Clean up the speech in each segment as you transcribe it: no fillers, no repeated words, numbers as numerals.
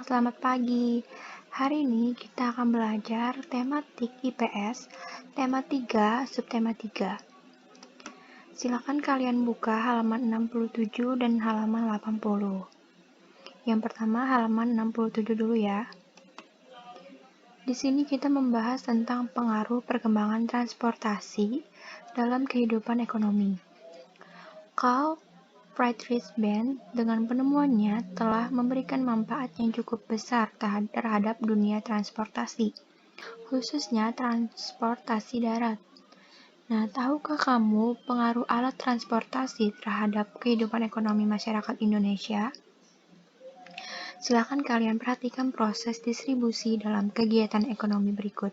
selamat pagi. Hari ini kita akan belajar tematik IPS, tema 3, subtema 3. Silakan kalian buka halaman 67 dan halaman 80. Yang pertama halaman 67 dulu ya. Di sini kita membahas tentang pengaruh perkembangan transportasi dalam kehidupan ekonomi. Carl Friedrich Benz dengan penemuannya telah memberikan manfaat yang cukup besar terhadap dunia transportasi, khususnya transportasi darat. Nah, tahukah kamu pengaruh alat transportasi terhadap kehidupan ekonomi masyarakat Indonesia? Silakan kalian perhatikan proses distribusi dalam kegiatan ekonomi berikut.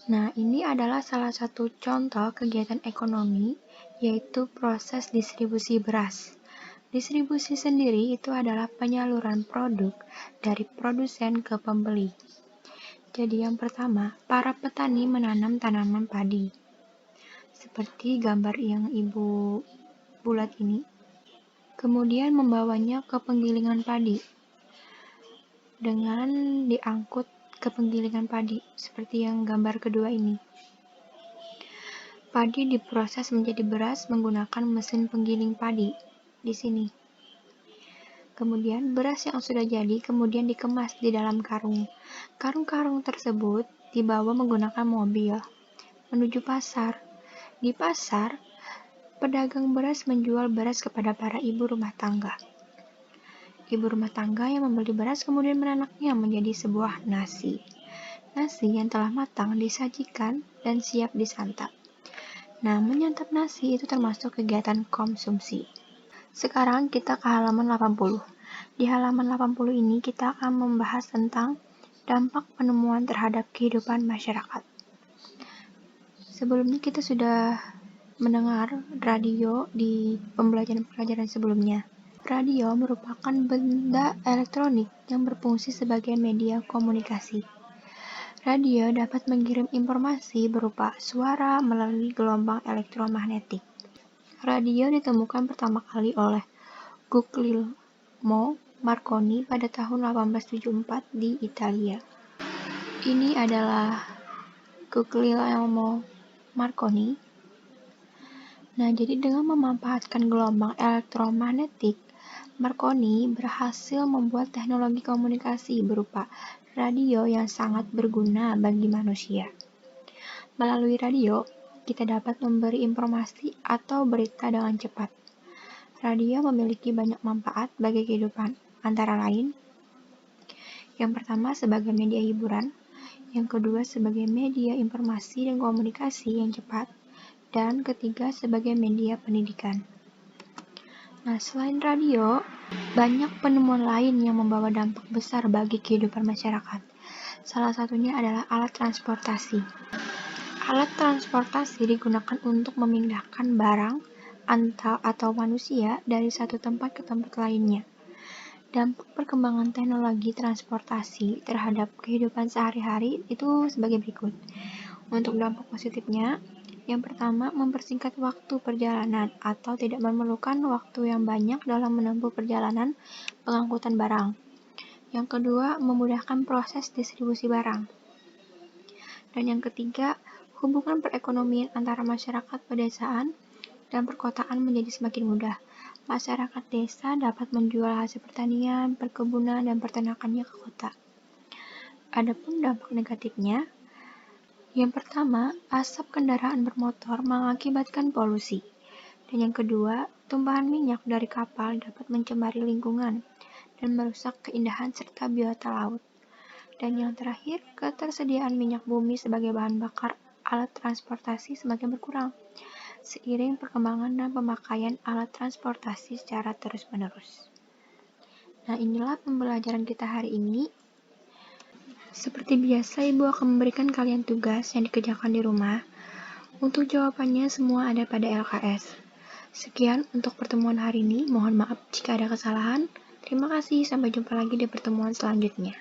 Nah, ini adalah salah satu contoh kegiatan ekonomi, yaitu proses distribusi beras. Distribusi sendiri itu adalah penyaluran produk dari produsen ke pembeli. Jadi yang pertama, para petani menanam tanaman padi. Seperti gambar yang ibu bulat ini. Kemudian membawanya ke penggilingan padi. Dengan diangkut ke penggilingan padi, seperti yang gambar kedua ini. Padi diproses menjadi beras menggunakan mesin penggiling padi di sini. Kemudian beras yang sudah jadi kemudian dikemas di dalam karung. Karung-karung tersebut dibawa menggunakan mobil menuju pasar. Di pasar, pedagang beras menjual beras kepada para ibu rumah tangga. Ibu rumah tangga yang membeli beras kemudian menanaknya menjadi sebuah nasi. Nasi yang telah matang disajikan dan siap disantap. Nah, menyantap nasi itu termasuk kegiatan konsumsi. Sekarang kita ke halaman 80. Di halaman 80 ini kita akan membahas tentang dampak penemuan terhadap kehidupan masyarakat. Sebelumnya kita sudah mendengar radio di pembelajaran sebelumnya. Radio merupakan benda elektronik yang berfungsi sebagai media komunikasi. Radio dapat mengirim informasi berupa suara melalui gelombang elektromagnetik. Radio ditemukan pertama kali oleh Guglielmo Marconi pada tahun 1874 di Italia. Ini adalah Guglielmo Marconi. Nah, jadi dengan memanfaatkan gelombang elektromagnetik, Marconi berhasil membuat teknologi komunikasi berupa radio yang sangat berguna bagi manusia. Melalui radio, kita dapat memberi informasi atau berita dengan cepat. Radio memiliki banyak manfaat bagi kehidupan, antara lain, yang pertama sebagai media hiburan, yang kedua sebagai media informasi dan komunikasi yang cepat, dan ketiga sebagai media pendidikan. Nah, selain radio, banyak penemuan lain yang membawa dampak besar bagi kehidupan masyarakat. Salah satunya adalah alat transportasi. Alat transportasi digunakan untuk memindahkan barang atau manusia dari satu tempat ke tempat lainnya. Dampak perkembangan teknologi transportasi terhadap kehidupan sehari-hari itu sebagai berikut. Untuk dampak positifnya, yang pertama, mempersingkat waktu perjalanan atau tidak memerlukan waktu yang banyak dalam menempuh perjalanan pengangkutan barang. Yang kedua, memudahkan proses distribusi barang. Dan yang ketiga, hubungan perekonomian antara masyarakat pedesaan dan perkotaan menjadi semakin mudah. Masyarakat desa dapat menjual hasil pertanian, perkebunan, dan peternakannya ke kota. Adapun dampak negatifnya, yang pertama, asap kendaraan bermotor mengakibatkan polusi. Dan yang kedua, tumpahan minyak dari kapal dapat mencemari lingkungan dan merusak keindahan serta biota laut. Dan yang terakhir, ketersediaan minyak bumi sebagai bahan bakar alat transportasi semakin berkurang, seiring perkembangan dan pemakaian alat transportasi secara terus-menerus. Nah, inilah pembelajaran kita hari ini. Seperti biasa, Ibu akan memberikan kalian tugas yang dikerjakan di rumah. Untuk jawabannya semua ada pada LKS. Sekian untuk pertemuan hari ini. Mohon maaf jika ada kesalahan. Terima kasih, sampai jumpa lagi di pertemuan selanjutnya.